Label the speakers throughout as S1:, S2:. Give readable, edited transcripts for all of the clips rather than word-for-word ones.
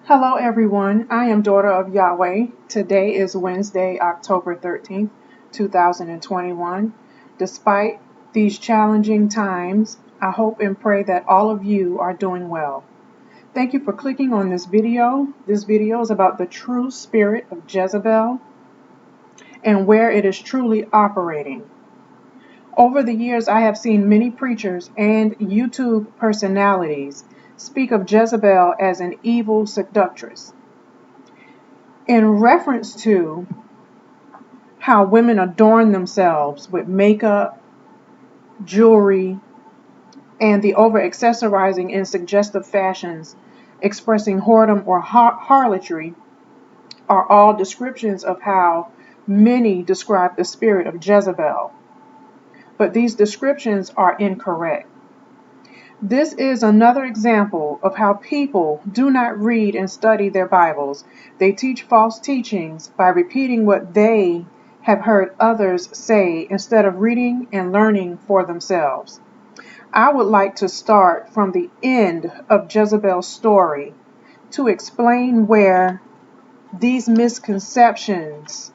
S1: Hello everyone, I am Daughter of Yahweh. Today is Wednesday, October 13th, 2021. Despite these challenging times, I hope and pray that all of you are doing well. Thank you for clicking on this video. This video is about the true spirit of Jezebel and where it is truly operating. Over the years, I have seen many preachers and YouTube personalities speak of Jezebel as an evil seductress, in reference to how women adorn themselves with makeup, jewelry, and the over-accessorizing in suggestive fashions, expressing whoredom or harlotry, are all descriptions of how many describe the spirit of Jezebel. But these descriptions are incorrect. This is another example of how people do not read and study their Bibles. They teach false teachings by repeating what they have heard others say instead of reading and learning for themselves. I would like to start from the end of Jezebel's story to explain where these misconceptions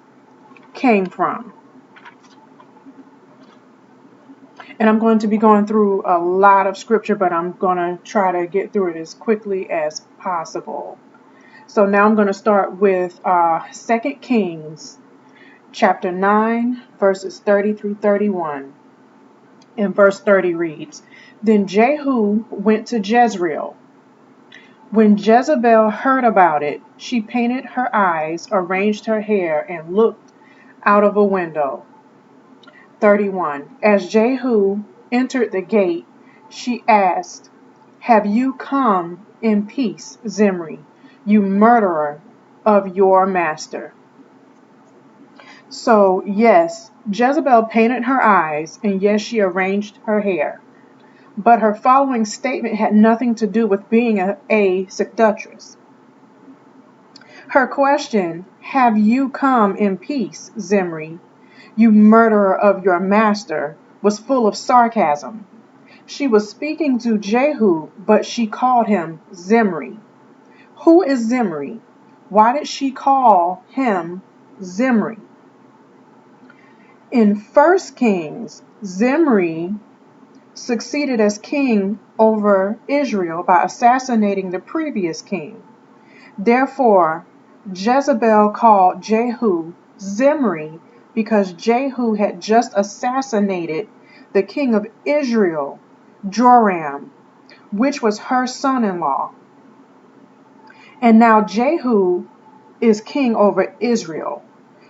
S1: came from. And I'm going to be going through a lot of scripture, but I'm going to try to get through it as quickly as possible. So now I'm going to start with 2 Kings chapter 9, verses 30 through 31. And verse 30 reads, Then Jehu went to Jezreel. When Jezebel heard about it, she painted her eyes, arranged her hair, and looked out of a window. 31. As Jehu entered the gate, she asked, Have you come in peace, Zimri, you murderer of your master? So, yes, Jezebel painted her eyes, and yes, she arranged her hair. But her following statement had nothing to do with being a seductress. Her question, Have you come in peace, Zimri, you murderer of your master, was full of sarcasm. She was speaking to Jehu, but she called him Zimri. Who is Zimri? Why did she call him Zimri? In 1 Kings, Zimri succeeded as king over Israel by assassinating the previous king. Therefore, Jezebel called Jehu Zimri because Jehu had just assassinated the king of Israel, Joram, which was her son-in-law. And now Jehu is king over Israel.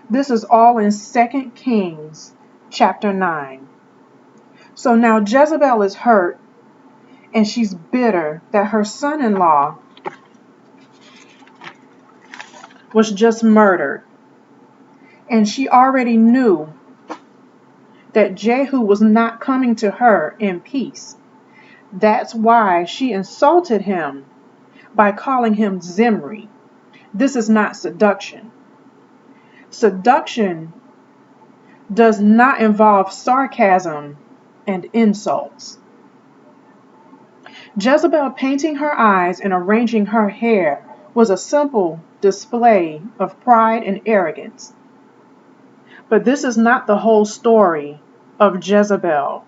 S1: This is all in 2 Kings chapter 9. So now Jezebel is hurt, and she's bitter that her son-in-law was just murdered. And she already knew that Jehu was not coming to her in peace. That's why she insulted him by calling him Zimri. This is not seduction. Seduction does not involve sarcasm and insults. Jezebel painting her eyes and arranging her hair was a simple display of pride and arrogance. But this is not the whole story of Jezebel.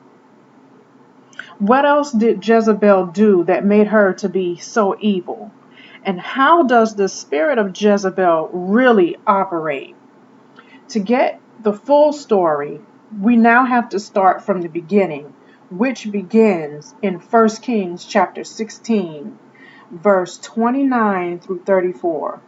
S1: What else did Jezebel do that made her to be so evil? And how does the spirit of Jezebel really operate? To get the full story, we now have to start from the beginning, which begins in 1 Kings chapter 16, verse 29 through 34.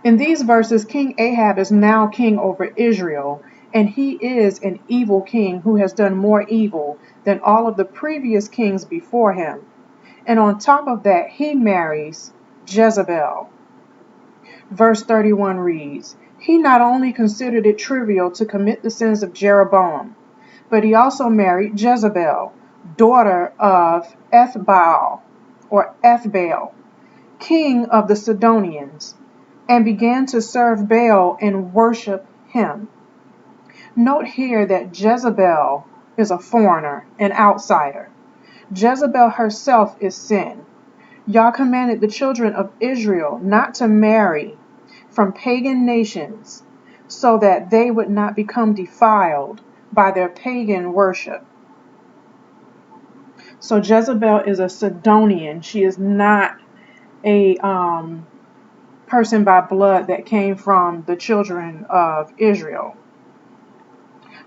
S1: In these verses, King Ahab is now king over Israel, and he is an evil king who has done more evil than all of the previous kings before him. And on top of that, he marries Jezebel. Verse 31 reads, He not only considered it trivial to commit the sins of Jeroboam, but he also married Jezebel, daughter of Ethbaal, king of the Sidonians, and began to serve Baal and worship him. Note here that Jezebel is a foreigner, an outsider. Jezebel herself is sin. Yah commanded the children of Israel not to marry from pagan nations, so that they would not become defiled by their pagan worship. So Jezebel is a Sidonian. She is not a person by blood that came from the children of Israel.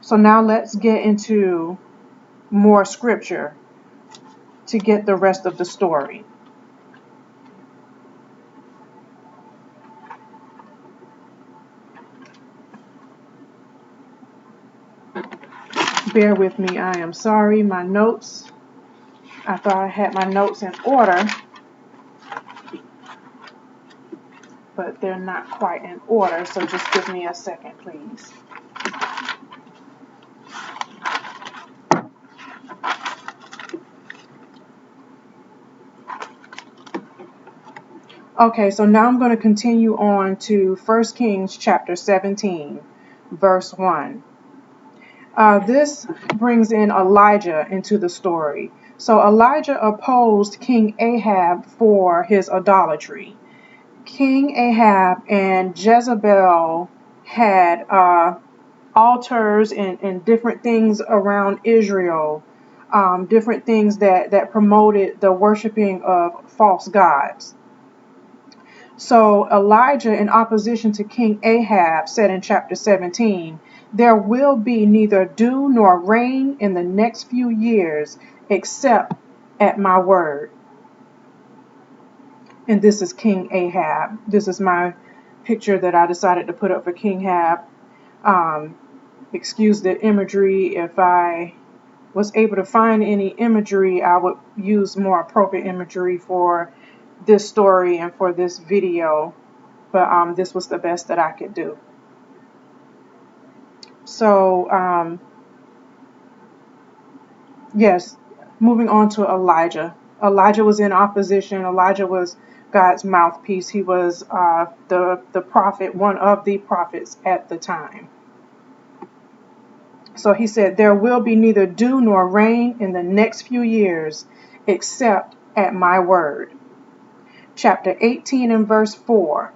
S1: So now let's get into more scripture to get the rest of the story. Bear with me, I am sorry. My notes, I thought I had my notes in order, but they're not quite in order, so just give me a second, please. Okay, so now I'm going to continue on to 1 Kings chapter 17, verse 1. This brings in Elijah into the story. So Elijah opposed King Ahab for his idolatry. King Ahab and Jezebel had altars and different things around Israel, different things that promoted the worshiping of false gods. So Elijah, in opposition to King Ahab, said in chapter 17, "There will be neither dew nor rain in the next few years except at my word." And this is King Ahab. This is my picture that I decided to put up for King Ahab. Excuse the imagery. If I was able to find any imagery, I would use more appropriate imagery for this story and for this video. But this was the best that I could do. So, yes, moving on to Elijah. Elijah was in opposition. Elijah was God's mouthpiece. He was the prophet, one of the prophets at the time. So he said, "There will be neither dew nor rain in the next few years, except at my word." Chapter 18 and verse 4.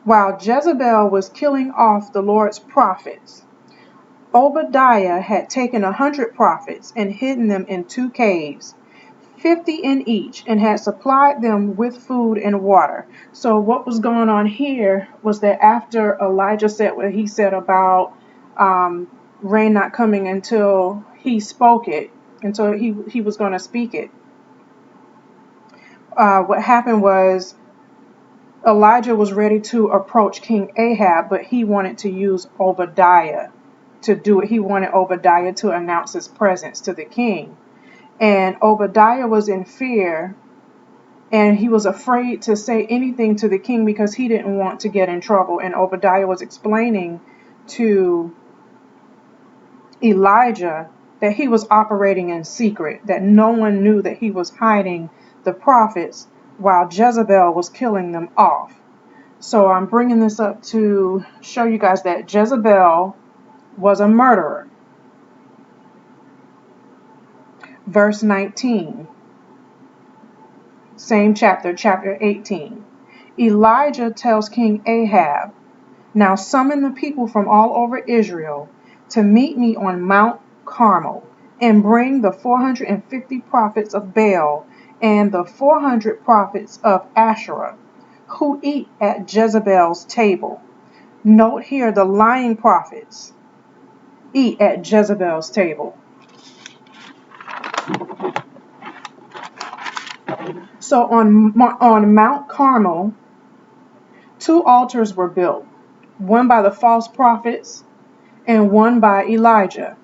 S1: While Jezebel was killing off the Lord's prophets, Obadiah had taken 100 prophets and hidden them in 2 caves, 50 in each, and had supplied them with food and water. So what was going on here was that after Elijah said what he said about rain not coming until he spoke it, until he was going to speak it, what happened was Elijah was ready to approach King Ahab, but he wanted to use Obadiah to do it. He wanted Obadiah to announce his presence to the king. And Obadiah was in fear, and he was afraid to say anything to the king because he didn't want to get in trouble. And Obadiah was explaining to Elijah that he was operating in secret, that no one knew that he was hiding the prophets while Jezebel was killing them off. So I'm bringing this up to show you guys that Jezebel was a murderer. Verse 19, same chapter, chapter 18. Elijah tells King Ahab, "Now summon the people from all over Israel to meet me on Mount Carmel, and bring the 450 prophets of Baal and the 400 prophets of Asherah, who eat at Jezebel's table." Note here, the lying prophets eat at Jezebel's table. So on Mount Carmel, 2 altars were built, one by the false prophets and one by Elijah.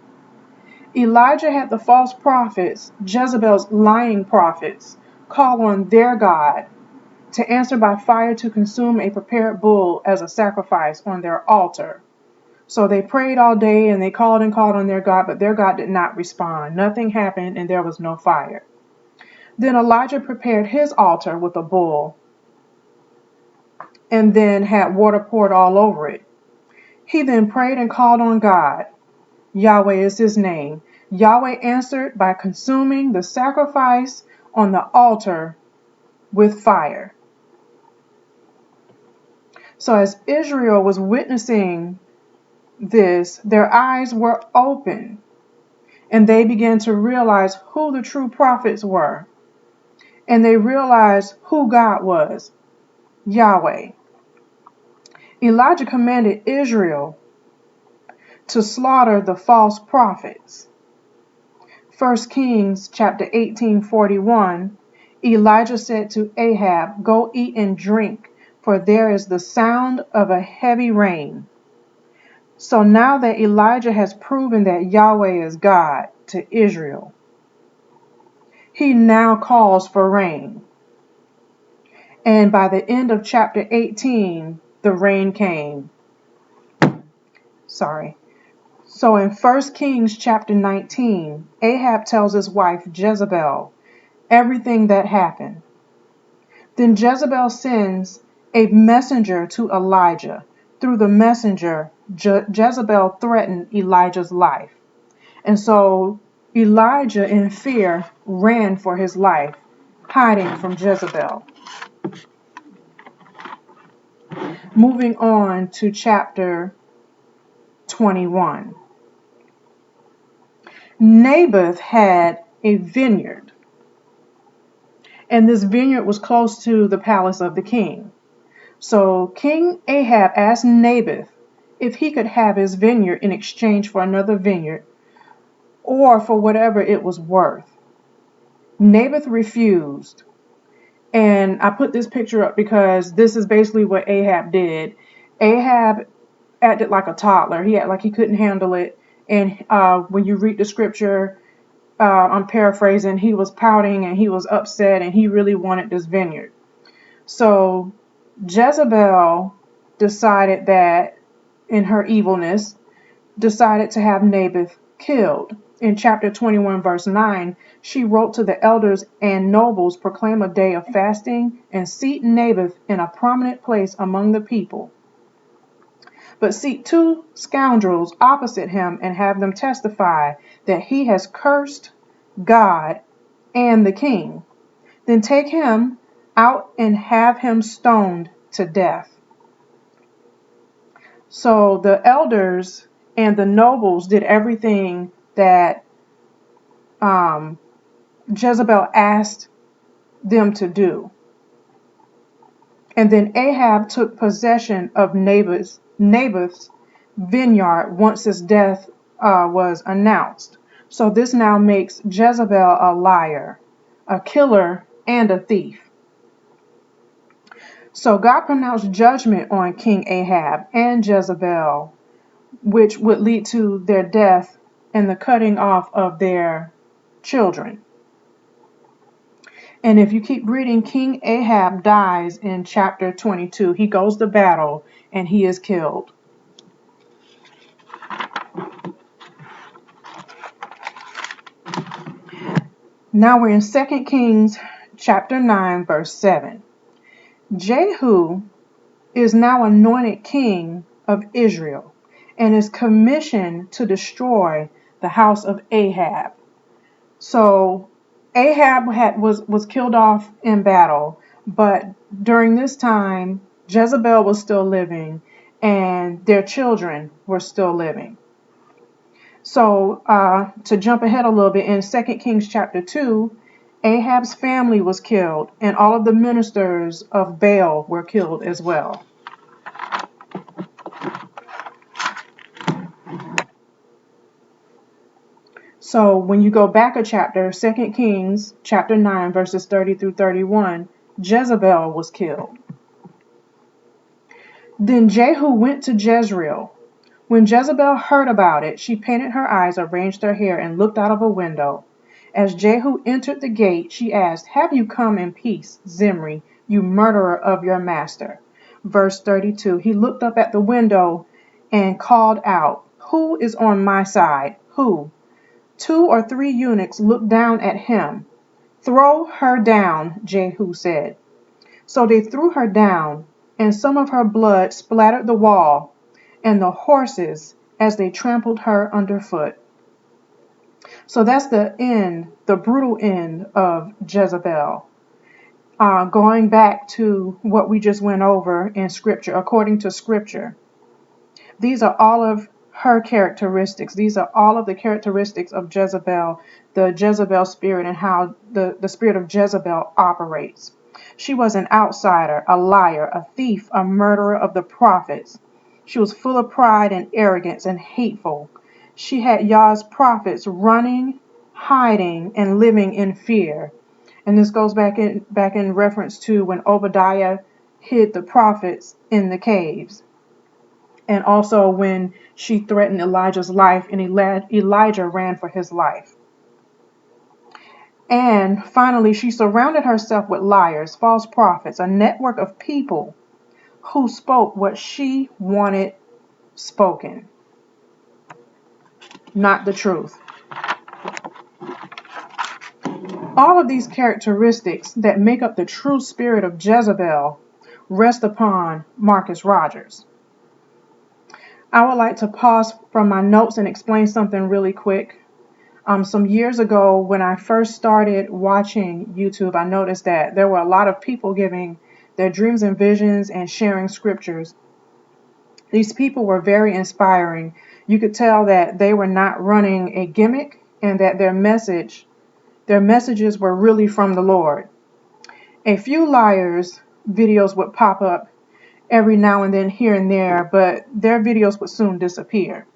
S1: Elijah had the false prophets, Jezebel's lying prophets, call on their God to answer by fire to consume a prepared bull as a sacrifice on their altar. So they prayed all day and they called and called on their God, but their God did not respond. Nothing happened and there was no fire. Then Elijah prepared his altar with a bull and then had water poured all over it. He then prayed and called on God. Yahweh is his name. Yahweh answered by consuming the sacrifice on the altar with fire. So as Israel was witnessing this, their eyes were open, and they began to realize who the true prophets were. And they realized who God was, Yahweh. Elijah commanded Israel to slaughter the false prophets. 1 Kings chapter 18:41, Elijah said to Ahab, "Go eat and drink, for there is the sound of a heavy rain." So now that Elijah has proven that Yahweh is God to Israel, he now calls for rain. And by the end of chapter 18, the rain came. So in 1 Kings chapter 19, Ahab tells his wife Jezebel everything that happened. Then Jezebel sends a messenger to Elijah. Through the messenger, Jezebel threatened Elijah's life. And so Elijah, in fear, ran for his life, hiding from Jezebel. Moving on to chapter 21. Naboth had a vineyard, and this vineyard was close to the palace of the king. So King Ahab asked Naboth if he could have his vineyard in exchange for another vineyard, or for whatever it was worth. Naboth refused. And I put this picture up because this is basically what Ahab did. Ahab acted like a toddler. He acted like he couldn't handle it. And when you read the scripture, I'm paraphrasing, he was pouting and he was upset and he really wanted this vineyard. So Jezebel decided that, in her evilness, decided to have Naboth killed. In chapter 21, verse 9, she wrote to the elders and nobles, proclaim a day of fasting and seat Naboth in a prominent place among the people. But seat 2 scoundrels opposite him and have them testify that he has cursed God and the king. Then take him out and have him stoned to death. So the elders and the nobles did everything that Jezebel asked them to do. And then Ahab took possession of Naboth's vineyard once his death was announced. So this now makes Jezebel a liar, a killer, and a thief. So God pronounced judgment on King Ahab and Jezebel, which would lead to their death and the cutting off of their children. And if you keep reading, King Ahab dies in chapter 22. He goes to battle and he is killed. Now we're in 2 Kings chapter 9, verse 7. Jehu is now anointed king of Israel and is commissioned to destroy the house of Ahab. So Ahab was killed off in battle, but during this time, Jezebel was still living and their children were still living. So to jump ahead a little bit, in 2 Kings chapter 2, Ahab's family was killed and all of the ministers of Baal were killed as well. So when you go back a chapter, 2 Kings chapter 9, verses 30 through 31, Jezebel was killed. Then Jehu went to Jezreel. When Jezebel heard about it, she painted her eyes, arranged her hair, and looked out of a window. As Jehu entered the gate, she asked, "Have you come in peace, Zimri, you murderer of your master?" Verse 32, he looked up at the window and called out, "Who is on my side? Who?" 2 or 3 eunuchs looked down at him. "Throw her down," Jehu said. So they threw her down, and some of her blood splattered the wall and the horses as they trampled her underfoot. So that's the end, the brutal end of Jezebel. Going back to what we just went over in Scripture, according to Scripture, these are all of her characteristics. These are all of the characteristics of Jezebel, the Jezebel spirit, and how the spirit of Jezebel operates. She was an outsider, a liar, a thief, a murderer of the prophets. She was full of pride and arrogance and hateful. She had Yah's prophets running, hiding, and living in fear. And this goes back in reference to when Obadiah hid the prophets in the caves. And also when she threatened Elijah's life and Elijah ran for his life. And finally, she surrounded herself with liars, false prophets, a network of people who spoke what she wanted spoken, not the truth. All of these characteristics that make up the true spirit of Jezebel rest upon Marcus Rogers. I would like to pause from my notes and explain something really quick. Some years ago, when I first started watching YouTube, I noticed that there were a lot of people giving their dreams and visions and sharing scriptures. These people were very inspiring. You could tell that they were not running a gimmick and that their messages were really from the Lord. A few liars' videos would pop up every now and then here and there, but their videos would soon disappear.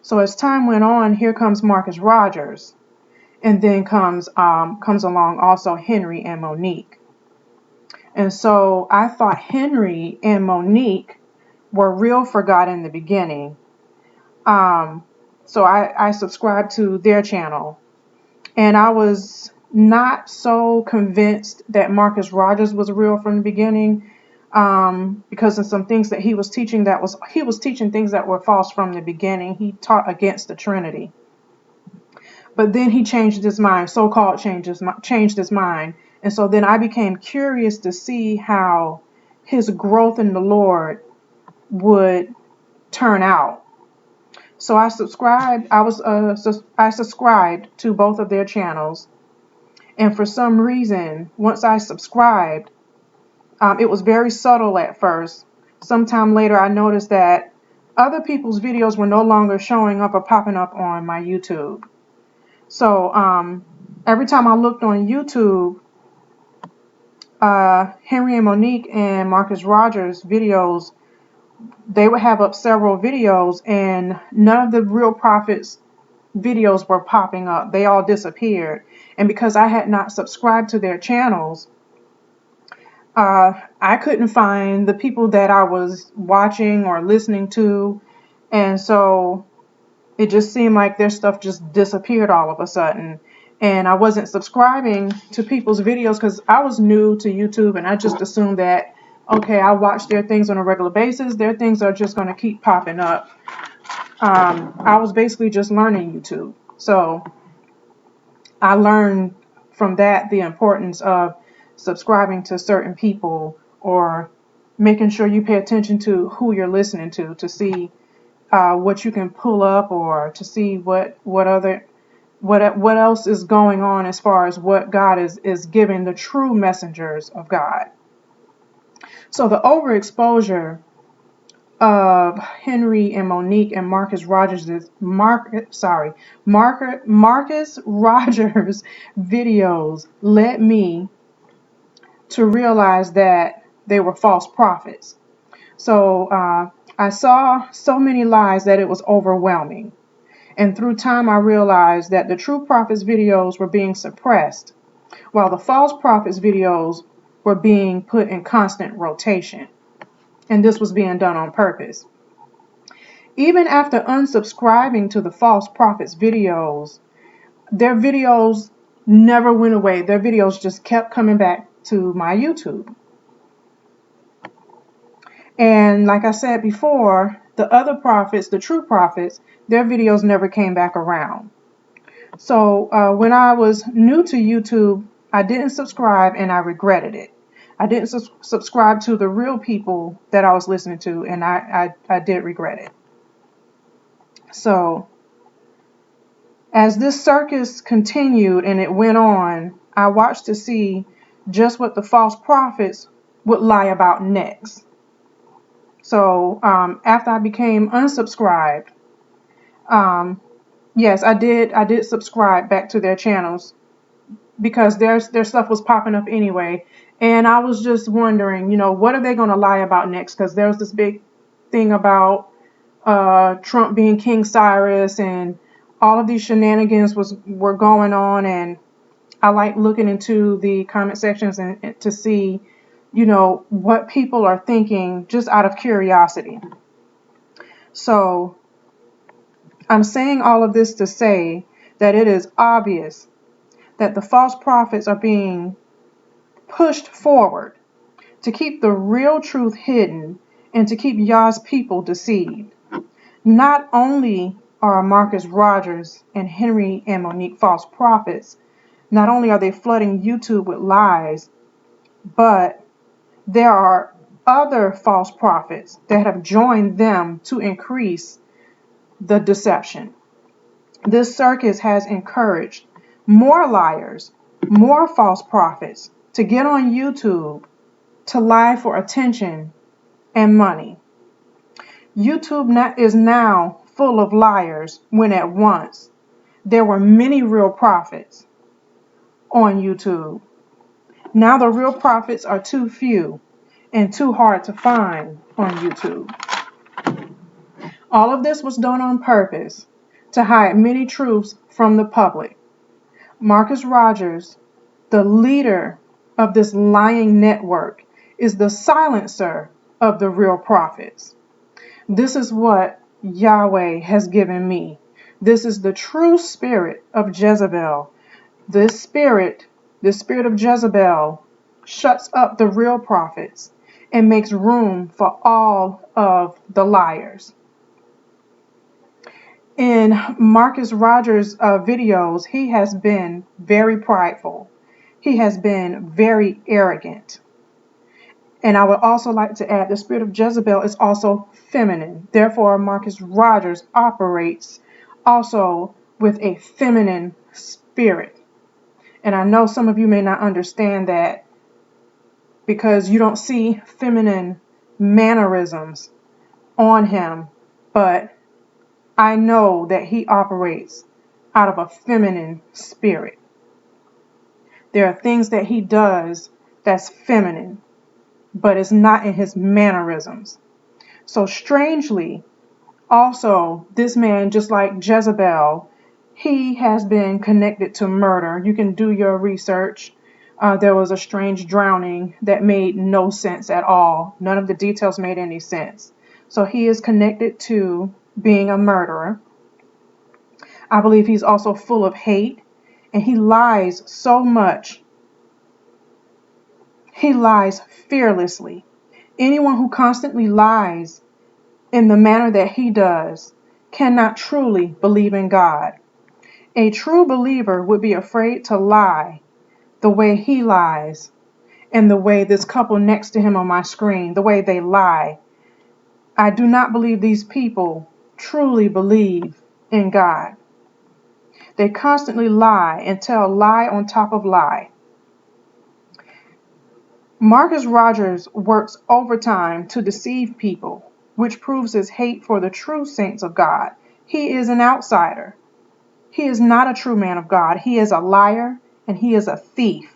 S1: So as time went on, here comes Marcus Rogers, and then comes along also Henry and Monic. And so I thought Henry and Monic were real for God in the beginning. So I subscribed to their channel, and I was not so convinced that Marcus Rogers was real from the beginning, because of some things that he was teaching he was teaching things that were false from the beginning. He taught against the Trinity. But then he changed his mind, so-called changed his mind. And so then I became curious to see how his growth in the Lord would turn out. So I subscribed. I subscribed to both of their channels. And for some reason, once I subscribed, it was very subtle at first. Sometime later, I noticed that other people's videos were no longer showing up or popping up on my YouTube. So every time I looked on YouTube, Henry and Monic and Marcus Rogers videos, they would have up several videos, and none of the real prophets videos were popping up. They all disappeared. And because I had not subscribed to their channels, I couldn't find the people that I was watching or listening to. And so it just seemed like their stuff just disappeared all of a sudden. And I wasn't subscribing to people's videos because I was new to YouTube, and I just assumed that, okay, I watch their things on a regular basis. Their things are just going to keep popping up. I was basically just learning YouTube. So I learned from that the importance of subscribing to certain people, or making sure you pay attention to who you're listening to see what you can pull up, or to see what else is going on as far as what God is giving the true messengers of God. So the overexposure of Henry and Monic and Marcus Rogers videos led me to realize that they were false prophets. So I saw so many lies that it was overwhelming. And through time, I realized that the true prophets' videos were being suppressed, while the false prophets' videos were being put in constant rotation. And this was being done on purpose. Even after unsubscribing to the false prophets' videos, their videos never went away. Their videos just kept coming back to my YouTube. And like I said before, the other prophets, the true prophets, their videos never came back around. So when I was new to YouTube, I didn't subscribe, and I regretted it. I didn't subscribe to the real people that I was listening to, and I did regret it. So as this circus continued and it went on, I watched to see just what the false prophets would lie about next. So after I became unsubscribed, yes, I did subscribe back to their channels because their stuff was popping up anyway. And I was just wondering, what are they going to lie about next? Because there was this big thing about Trump being King Cyrus, and all of these shenanigans were going on. And I like looking into the comment sections and to see, what people are thinking just out of curiosity. So I'm saying all of this to say that it is obvious that the false prophets are being pushed forward to keep the real truth hidden and to keep Yah's people deceived. Not only are Marcus Rogers and Henry and Monic false prophets, not only are they flooding YouTube with lies, but there are other false prophets that have joined them to increase the deception. This circus has encouraged more liars, more false prophets to get on YouTube to lie for attention and money. YouTube is now full of liars when at once there were many real prophets on YouTube. Now the real prophets are too few and too hard to find on YouTube. All of this was done on purpose to hide many truths from the public. Marcus Rogers, the leader of this lying network, is the silencer of the real prophets. This is what Yahweh has given me. This is the true spirit of Jezebel. The spirit of Jezebel, shuts up the real prophets and makes room for all of the liars. In Marcus Rogers' videos, he has been very prideful. He has been very arrogant. And I would also like to add, the spirit of Jezebel is also feminine. Therefore, Marcus Rogers operates also with a feminine spirit. And I know some of you may not understand that because you don't see feminine mannerisms on him, but I know that he operates out of a feminine spirit. There are things that he does that's feminine, but it's not in his mannerisms. So strangely, also, this man, just like Jezebel, he has been connected to murder. You can do your research. There was a strange drowning that made no sense at all. None of the details made any sense. So he is connected to being a murderer. I believe he's also full of hate, and he lies so much. He lies fearlessly. Anyone who constantly lies in the manner that he does cannot truly believe in God. A true believer would be afraid to lie the way he lies, and the way this couple next to him on my screen, the way they lie. I do not believe these people truly believe in God. They constantly lie and tell lie on top of lie. Marcus Rogers works overtime to deceive people, which proves his hate for the true saints of God. He is an outsider. He is not a true man of God. He is a liar and he is a thief.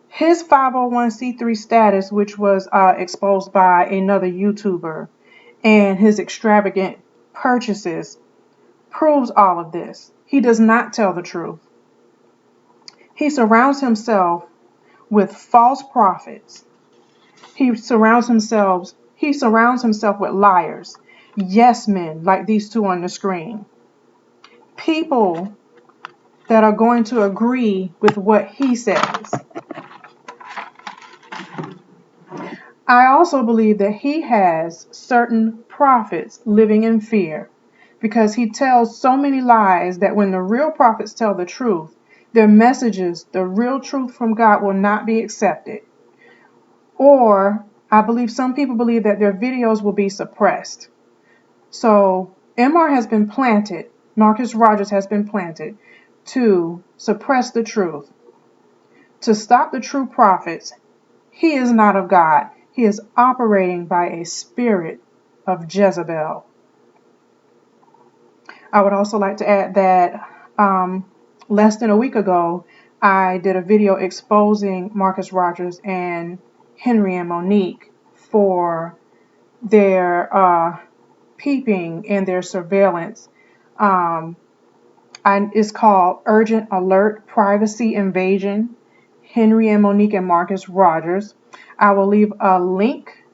S1: His 501c3 status, which was exposed by another YouTuber, and his extravagant purchases proves all of this. He does not tell the truth. He surrounds himself with false prophets. He surrounds himself with liars, yes men like these two on the screen. People that are going to agree with what he says. I also believe that he has certain prophets living in fear, because he tells so many lies that when the real prophets tell the truth, their messages, the real truth from God, will not be accepted. Or I believe some people believe that their videos will be suppressed. So Marcus Rogers has been planted to suppress the truth. to stop the true prophets, he is not of God. He is operating by a spirit of Jezebel. I would also like to add that less than a week ago, I did a video exposing Marcus Rogers and Henry and Monique for their peeping and their surveillance. It's called Urgent Alert Privacy Invasion, Henry and Monique and Marcus Rogers. I will leave a link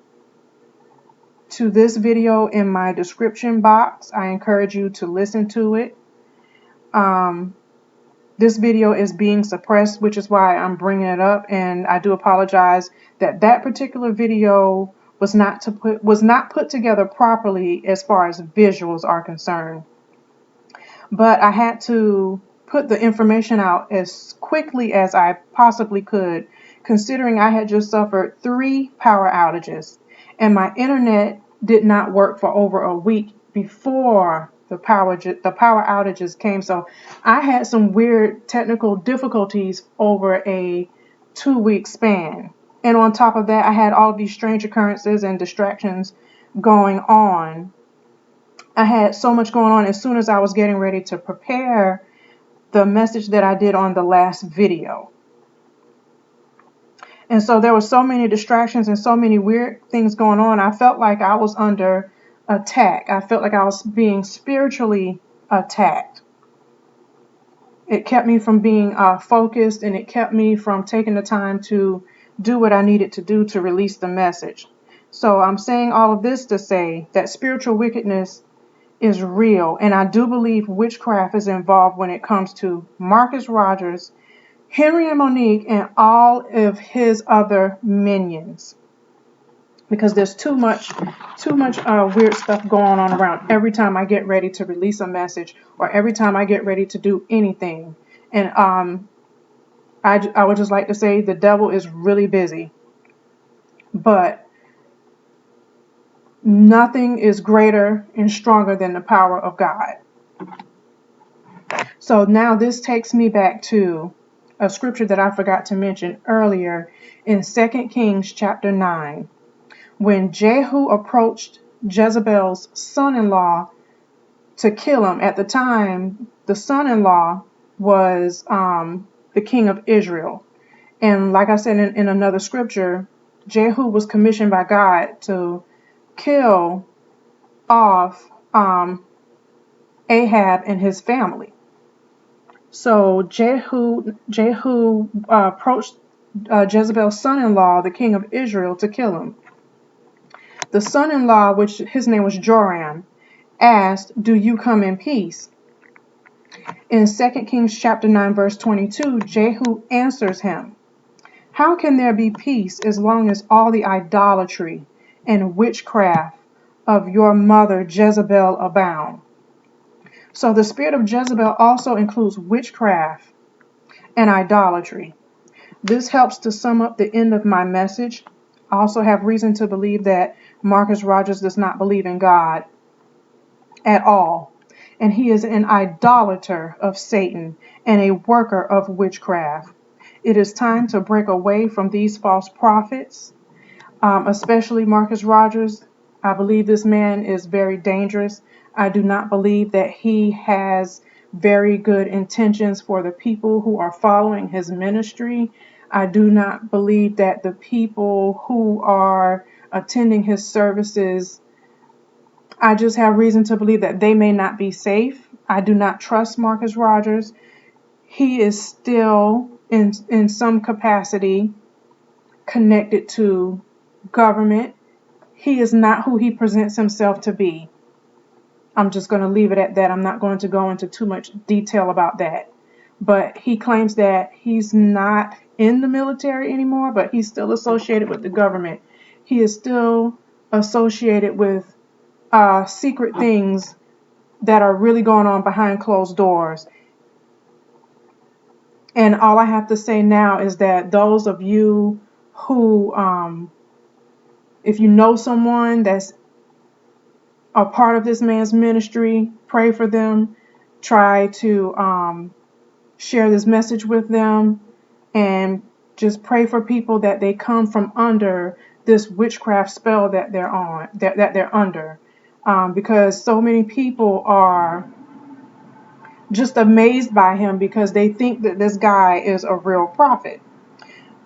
S1: to this video in my description box. I encourage you to listen to it. This video is being suppressed, which is why I'm bringing it up, and I do apologize that that particular video was not put together properly as far as visuals are concerned. But I had to put the information out as quickly as I possibly could, considering I had just suffered 3 power outages, and my internet did not work for over a week before the power outages came. So I had some weird technical difficulties over a 2-week span. And on top of that, I had all of these strange occurrences and distractions going on. I had so much going on as soon as I was getting ready to prepare the message that I did on the last video. And so there were so many distractions and so many weird things going on. I felt like I was under attack. I felt like I was being spiritually attacked. It kept me from being focused, and it kept me from taking the time to do what I needed to do to release the message. So I'm saying all of this to say that spiritual wickedness is real, and I do believe witchcraft is involved when it comes to Marcus Rogers, Henry and Monique, and all of his other minions, because there's too much weird stuff going on around every time I get ready to release a message or every time I get ready to do anything. And I would just like to say the devil is really busy, but nothing is greater and stronger than the power of God. So now this takes me back to a scripture that I forgot to mention earlier in 2 Kings chapter 9. When Jehu approached Jezebel's son-in-law to kill him, at the time, the son-in-law was the king of Israel. And like I said in another scripture, Jehu was commissioned by God to kill off Ahab and his family. So Jehu approached Jezebel's son-in-law, the king of Israel, to kill him. The son-in-law, which his name was Joram, asked, "Do you come in peace?" In 2 Kings chapter 9, verse 22, Jehu answers him, "How can there be peace as long as all the idolatry and witchcraft of your mother Jezebel abound?" So the spirit of Jezebel also includes witchcraft and idolatry. This helps to sum up the end of my message. I also have reason to believe that Marcus Rogers does not believe in God at all, and he is an idolater of Satan and a worker of witchcraft. It is time to break away from these false prophets, especially Marcus Rogers. I believe this man is very dangerous. I do not believe that he has very good intentions for the people who are following his ministry. I do not believe that the people who are attending his services, I just have reason to believe that they may not be safe. I do not trust Marcus Rogers. He is still in some capacity connected to government. He is not who he presents himself to be. I'm just going to leave it at that. I'm not going to go into too much detail about that. But he claims that he's not in the military anymore, but he's still associated with the government. He is still associated with secret things that are really going on behind closed doors. And all I have to say now is that those of you who, if you know someone that's a part of this man's ministry, pray for them. Try to share this message with them, and Just pray for people that they come from under this witchcraft spell that they're on, that they're under. Because so many people are just amazed by him because they think that this guy is a real prophet.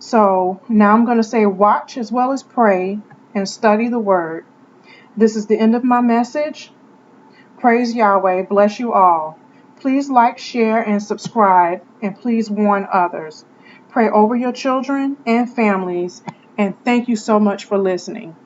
S1: So now I'm going to say watch as well as pray and study the word. This is the end of my message. Praise Yahweh. Bless you all. Please like, share, and subscribe, and please warn others. Pray over your children and families, and thank you so much for listening.